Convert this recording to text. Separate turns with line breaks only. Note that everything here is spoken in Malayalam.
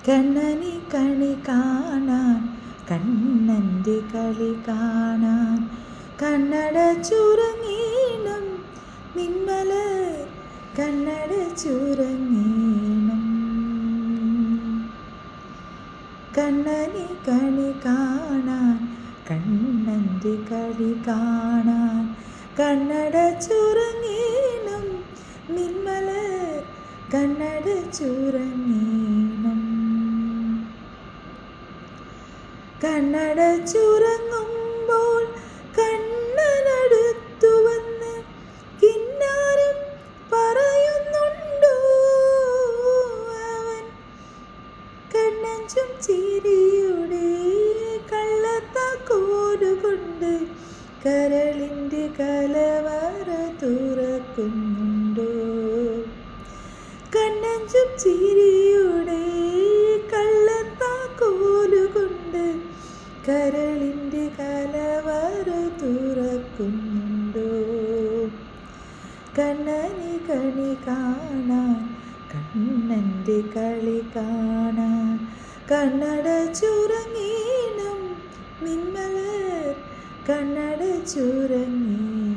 കണ്ണനി കണി കാണാൻ കണ്ണൻ്റെ കളി കാണാൻ കണ്ണട ചുരങ്ങീണം നിന്മലർ കണ്ണട ചുരങ്ങീണം. കണ്ണനി കണി കാണാൻ കണ്ണൻ്റെ കളി കാണാൻ കണ്ണട ചുരങ്ങീണം നിന്മലർ കണ്ണട ചുരങ്ങീണം. കണ്ണട ചുരങ്ങുമ്പോൾ കണ്ണനടുത്തു വന്ന് കിന്നാരം പറയുന്നുണ്ടോ അവൻ. കണ്ണഞ്ചും ചിരിയുടെ കള്ളത്താക്കോലുകൊണ്ട് കരളിൻ്റെ കലവറ തുറക്കുന്നുണ്ടോ. കണ്ണഞ്ചും ചിരിയുടെ കള്ളത്താക്കോലുകൊണ്ട് കരളിൻ്റെ കലവറ തുറക്കുന്നുണ്ടോ. കണ്ണനി കണി കാണാൻ കണ്ണൻ്റെ കളി കാണാൻ കണ്ണട ചുരങ്ങീണം നിന്മലർ കണ്ണട ചുരങ്ങീണം.